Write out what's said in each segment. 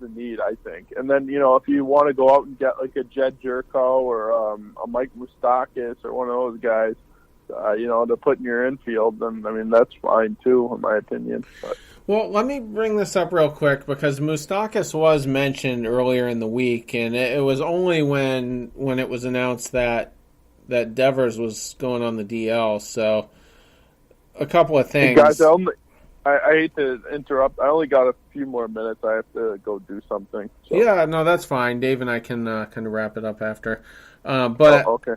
a need, I think. And then, if you want to go out and get like a Jed Jerko or a Mike Moustakas or one of those guys, to put in your infield, then, I mean, that's fine too, in my opinion. But. Well, let me bring this up real quick because Moustakas was mentioned earlier in the week, and it was only when it was announced that Devers was going on the DL. So, a couple of things. Hey guys, I hate to interrupt. I only got a few more minutes. I have to go do something. So. Yeah, no, that's fine. Dave and I can kind of wrap it up after. Okay.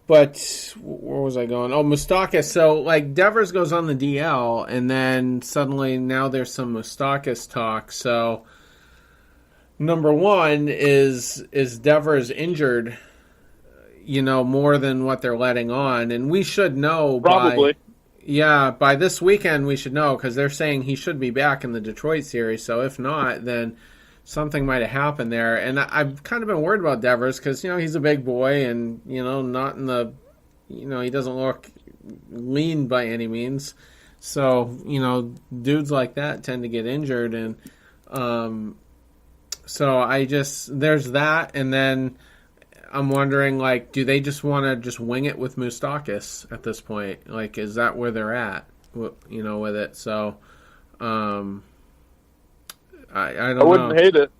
But where was I going? Oh, Moustakas. So, like, Devers goes on the DL, and then suddenly now there's some Moustakas talk. So, number one is Devers injured, more than what they're letting on? And we should know Probably. By this weekend we should know because they're saying he should be back in the Detroit series. So, if not, then something might have happened there. And I've kind of been worried about Devers because, he's a big boy and, not in the, he doesn't look lean by any means. So, dudes like that tend to get injured. And so there's that. And then I'm wondering, like, do they just want to just wing it with Moustakas at this point? Like, is that where they're at, with it? So, I don't know. I wouldn't hate it.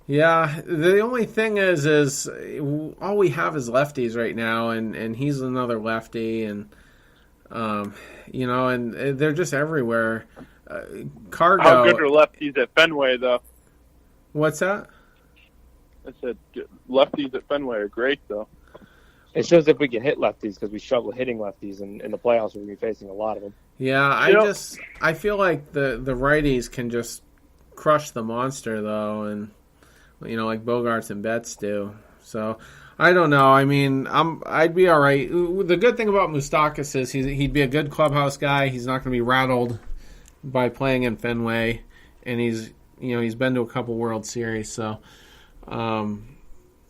Yeah, the only thing is all we have is lefties right now, and he's another lefty, and and they're just everywhere. Cargo. How good are lefties at Fenway, though? What's that? I said lefties at Fenway are great, though. It shows if we can hit lefties because we struggle hitting lefties, and in the playoffs we're going to be facing a lot of them. Yeah, I feel like the righties can just crush the monster, though, and like Bogarts and Betts do. So I don't know. I mean, I'd be all right. The good thing about Moustakas is he'd be a good clubhouse guy. He's not going to be rattled by playing in Fenway, and he's been to a couple World Series, so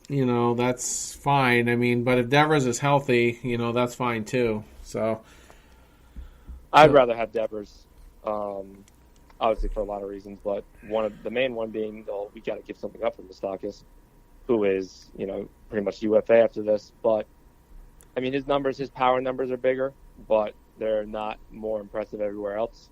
that's fine. I mean, but if Devers is healthy, that's fine too. So I'd rather have Devers. Obviously for a lot of reasons, but the main one being, we got to give something up for Moustakas, who is, pretty much UFA after this. But, I mean, his power numbers are bigger, but they're not more impressive everywhere else.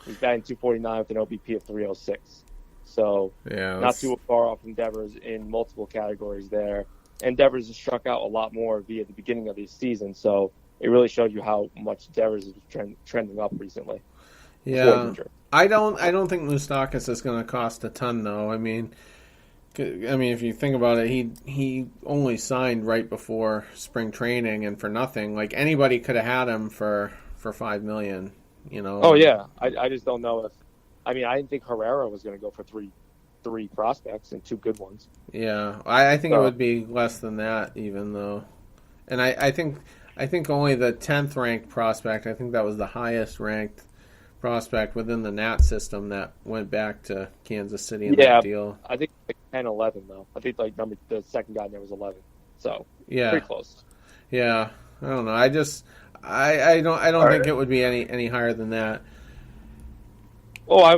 He's batting .249 with an OBP of 306. So, not too far off from Devers in multiple categories there. And Devers has struck out a lot more via the beginning of the season, so it really shows you how much Devers is trending up recently. Yeah. I don't think Moustakas is going to cost a ton, though. I mean, if you think about it, he only signed right before spring training and for nothing. Like, anybody could have had him for $5 million. Oh yeah, I just don't know if. I mean, I didn't think Herrera was going to go for three prospects and two good ones. Yeah, I think it would be less than that, even though, and I think only the 10th ranked prospect. I think that was the highest ranked prospect within the Nat system that went back to Kansas City in that deal. I think like 10, 11 though. I think the second guy there was 11. So pretty close. Yeah, I don't know. I don't think it would be any higher than that. Well, I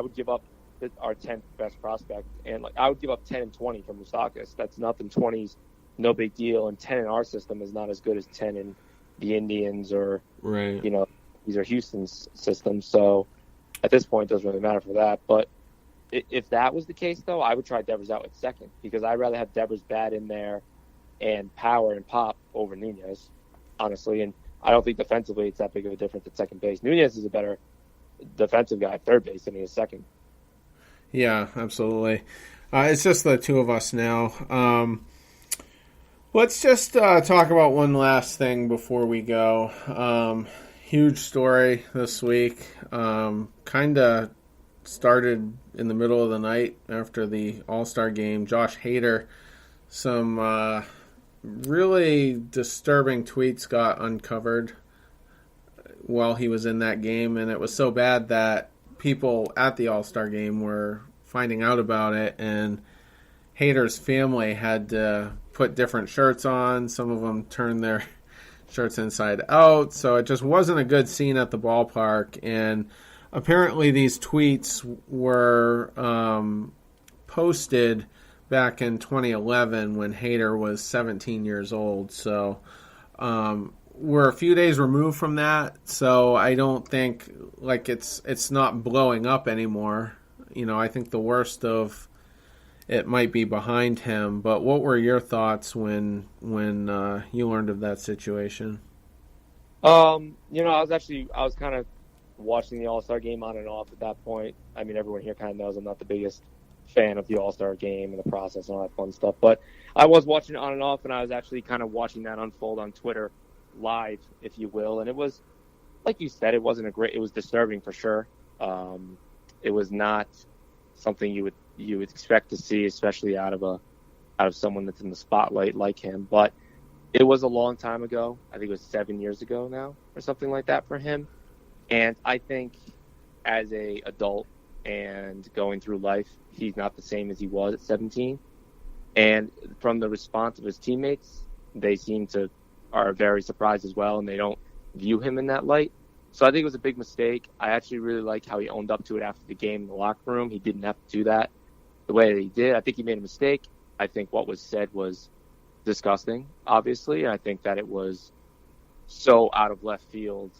would give up our 10th best prospect, and I would give up 10 and 20 for Moustakas. That's nothing. 20's no big deal, and 10 in our system is not as good as 10 in the Indians or these are Houston's systems, so at this point it doesn't really matter for that. But if that was the case, though, I would try Devers out at second because I'd rather have Devers bat in there and power and pop over Nunez, honestly. And I don't think defensively it's that big of a difference at second base. Nunez is a better defensive guy at third base than he is second. Yeah, absolutely. It's just the two of us now. Let's just talk about one last thing before we go. Huge story this week. Kind of started in the middle of the night after the All-Star game. Josh Hader, some really disturbing tweets got uncovered while he was in that game, and it was so bad that people at the All-Star game were finding out about it, and Hader's family had to put different shirts on. Some of them turned their shirts inside out, so it just wasn't a good scene at the ballpark. And apparently these tweets were posted back in 2011 when Hader was 17 years old. So we're a few days removed from that. So I don't think like it's not blowing up anymore. I think the worst of it might be behind him. But what were your thoughts when you learned of that situation? I was kind of watching the All-Star game on and off at that point. I mean, everyone here kind of knows I'm not the biggest fan of the All-Star game and the process and all that fun stuff, but I was watching it on and off, and I was actually kind of watching that unfold on Twitter live, if you will, and it was, like you said, it was disturbing for sure. It was not something you would expect to see, especially out of someone that's in the spotlight like him, but it was a long time ago. I think it was 7 years ago now or something like that for him. And I think as a adult and going through life, he's not the same as he was at 17. And from the response of his teammates, they are very surprised as well, and they don't view him in that light. So I think it was a big mistake. I actually really like how he owned up to it after the game in the locker room. He didn't have to do that the way that he did. I think he made a mistake. I think what was said was disgusting, obviously. And I think that it was so out of left field.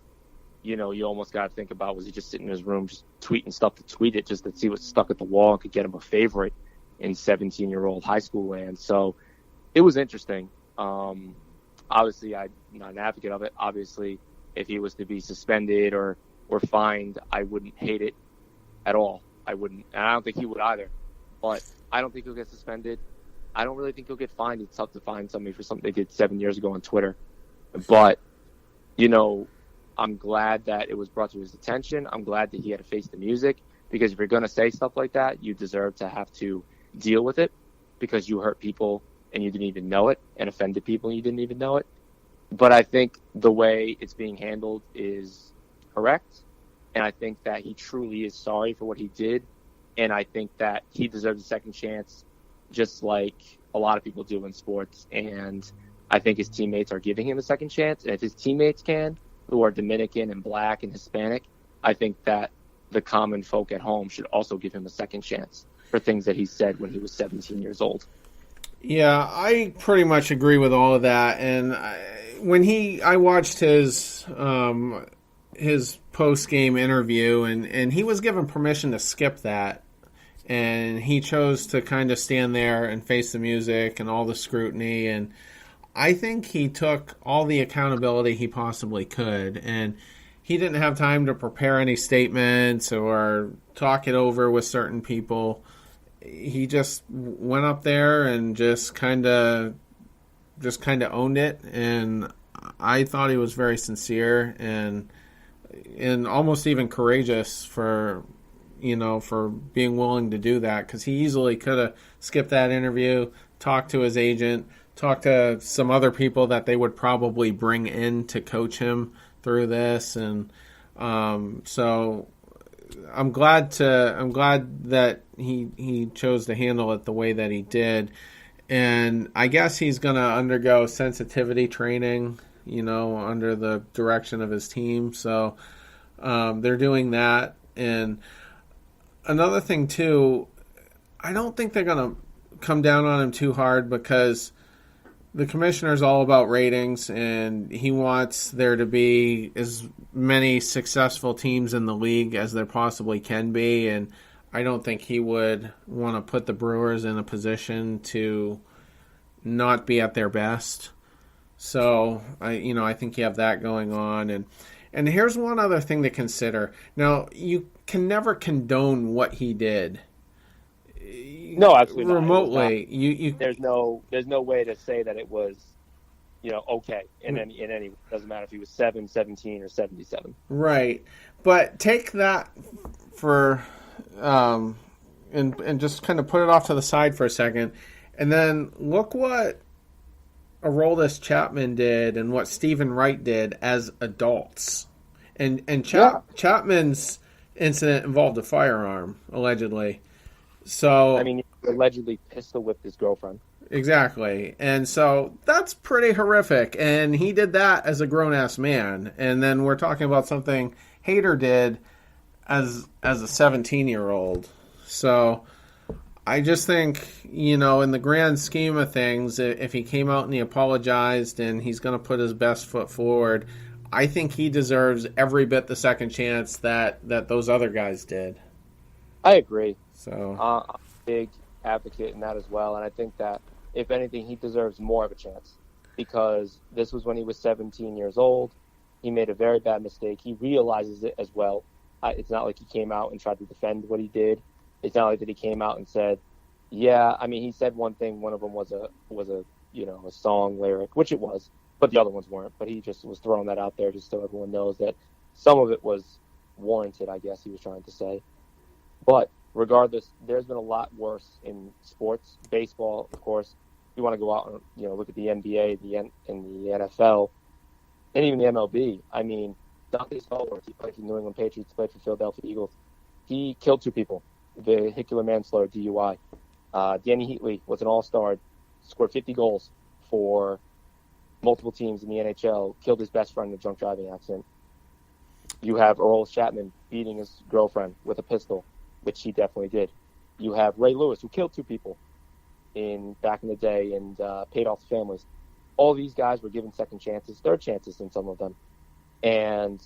You almost got to think about, was he just sitting in his room just tweeting stuff to tweet it just to see what's stuck at the wall and could get him a favorite in 17-year-old high school land. So it was interesting. Obviously, I'm not an advocate of it. Obviously, if he was to be suspended or fined, I wouldn't hate it at all. I wouldn't. And I don't think he would either. But I don't think he'll get suspended. I don't really think he'll get fined. It's tough to find somebody for something they did 7 years ago on Twitter. But, I'm glad that it was brought to his attention. I'm glad that he had to face the music, because if you're going to say stuff like that, you deserve to have to deal with it, because you hurt people and you didn't even know it, and offended people and you didn't even know it. But I think the way it's being handled is correct, and I think that he truly is sorry for what he did, and I think that he deserves a second chance, just like a lot of people do in sports, and I think his teammates are giving him a second chance, and if his teammates can, who are Dominican and Black and Hispanic, I think that the common folk at home should also give him a second chance for things that he said when he was 17 years old. Yeah, I pretty much agree with all of that. And I watched his post-game interview, and he was given permission to skip that. And he chose to kind of stand there and face the music and all the scrutiny, and I think he took all the accountability he possibly could, and he didn't have time to prepare any statements or talk it over with certain people. He just went up there and just kind of owned it, and I thought he was very sincere and almost even courageous for being willing to do that, because he easily could have skipped that interview, talked to his agent, talk to some other people that they would probably bring in to coach him through this, and so I'm glad that he chose to handle it the way that he did, and I guess he's going to undergo sensitivity training, under the direction of his team. So they're doing that, and another thing too, I don't think they're going to come down on him too hard, because the commissioner's all about ratings, and he wants there to be as many successful teams in the league as there possibly can be, and I don't think he would want to put the Brewers in a position to not be at their best. So I think you have that going on, and here's one other thing to consider. Now, you can never condone what he did. No, absolutely remotely. Not. There's no way to say that it was, okay in any. Doesn't matter if he was 7, 17, or 77. Right, but take that for, and just kind of put it off to the side for a second, and then look what Aroldis Chapman did and what Stephen Wright did as adults, and Chapman's incident involved a firearm, allegedly. So he allegedly pistol whipped his girlfriend. Exactly. And so that's pretty horrific. And he did that as a grown-ass man. And then we're talking about something Hader did as a 17-year-old. So I just think, in the grand scheme of things, if he came out and he apologized and he's going to put his best foot forward, I think he deserves every bit the second chance that those other guys did. I agree. So I'm a big advocate in that as well, and I think that, if anything, he deserves more of a chance because this was when he was 17 years old. He made a very bad mistake. He realizes it as well. It's not like he came out and tried to defend what he did. It's not like that he came out and said, yeah, I mean, he said one thing. One of them was a song lyric, which it was, but the other ones weren't. But he just was throwing that out there just so everyone knows that some of it was warranted, I guess he was trying to say. But regardless, there's been a lot worse in sports. Baseball, of course. If you want to go out and look at the NBA, and the NFL, and even the MLB. I mean, Dante Stallworth, he played for the New England Patriots, played for Philadelphia Eagles. He killed 2 people. Vehicular manslaughter, DUI. Danny Heatley was an all-star, scored 50 goals for multiple teams in the NHL, killed his best friend in a drunk driving accident. You have Earl Chapman beating his girlfriend with a pistol, which he definitely did. You have Ray Lewis, who killed 2 people back in the day and paid off the families. All these guys were given second chances, third chances in some of them. And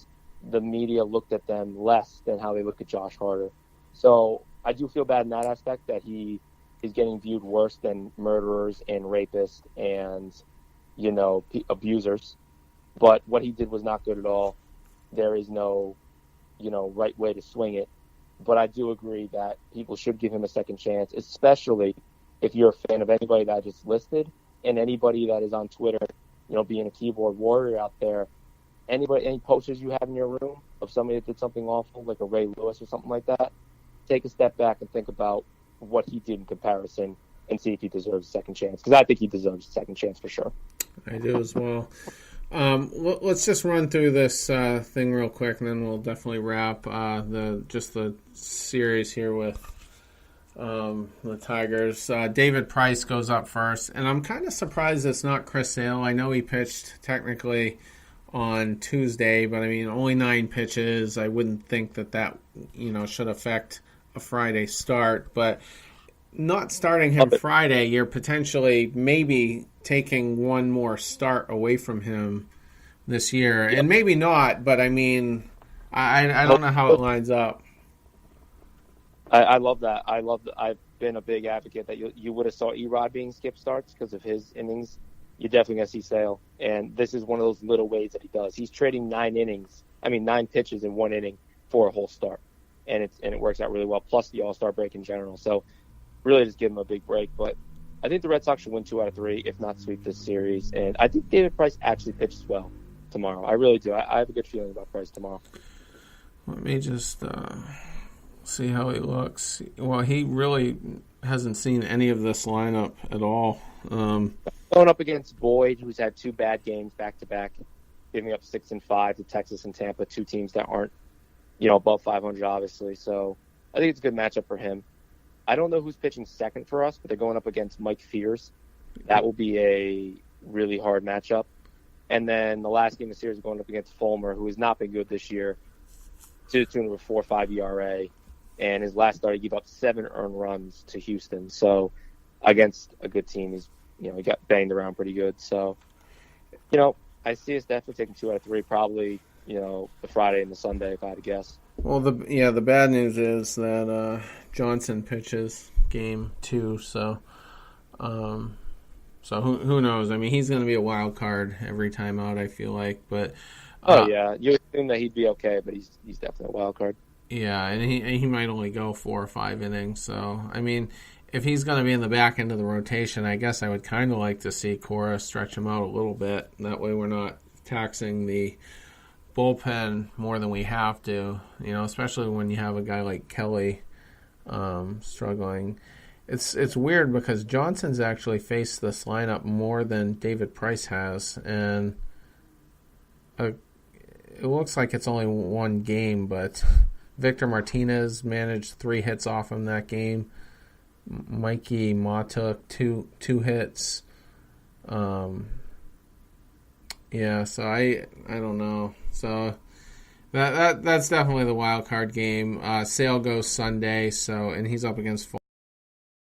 the media looked at them less than how they look at Josh Harder. So I do feel bad in that aspect that he is getting viewed worse than murderers and rapists and, abusers. But what he did was not good at all. There is no, right way to swing it. But I do agree that people should give him a second chance, especially if you're a fan of anybody that I just listed and anybody that is on Twitter, being a keyboard warrior out there. Any posters you have in your room of somebody that did something awful, like a Ray Lewis or something like that, take a step back and think about what he did in comparison and see if he deserves a second chance. Because I think he deserves a second chance for sure. I do as well. Let's just run through this thing real quick, and then we'll definitely wrap the series here with the Tigers. David Price goes up first, and I'm kind of surprised it's not Chris Sale. I know he pitched technically on Tuesday, but I mean, only 9 pitches. I wouldn't think that should affect a Friday start, but not starting him Friday, you're potentially maybe taking one more start away from him this year, and maybe not, but I mean, I don't know how it lines up. I love that. I've been a big advocate that you would have saw Erod being skip starts because of his innings. You're definitely going to see Sale, and this is one of those little ways that he does. He's trading 9 pitches in 1 inning for a whole start, and it works out really well, plus the All-Star break in general. So really just give him a big break, but I think the Red Sox should win 2 out of 3, if not sweep this series, and I think David Price actually pitches well tomorrow. I really do. I have a good feeling about Price tomorrow. Let me just see how he looks. Well, he really hasn't seen any of this lineup at all. Going up against Boyd, who's had 2 bad games back-to-back, giving up 6 and 5 to Texas and Tampa, 2 teams that aren't, above 500, obviously. So I think it's a good matchup for him. I don't know who's pitching second for us, but they're going up against Mike Fears. That will be a really hard matchup. And then the last game of the series is going up against Fulmer, who has not been good this year, to the tune of a 4.5 ERA. And his last start, he gave up 7 earned runs to Houston. So against a good team, he got banged around pretty good. So, I see us definitely taking 2 out of 3, probably, the Friday and the Sunday, if I had to guess. Well, the bad news is that Johnson pitches game 2, so who knows? I mean, he's going to be a wild card every time out, I feel like. But yeah, you assume that he'd be okay, but he's definitely a wild card. Yeah, and he might only go 4 or 5 innings. So I mean, if he's going to be in the back end of the rotation, I guess I would kind of like to see Cora stretch him out a little bit. That way, we're not taxing the bullpen more than we have to, especially when you have a guy like Kelly struggling. It's weird because Johnson's actually faced this lineup more than David Price has, and it looks like it's only 1 game, but Victor Martinez managed 3 hits off him that game. Mikey Ma took two hits. Yeah, so I don't know. So That's definitely the wild card game. Sale goes Sunday, and he's up against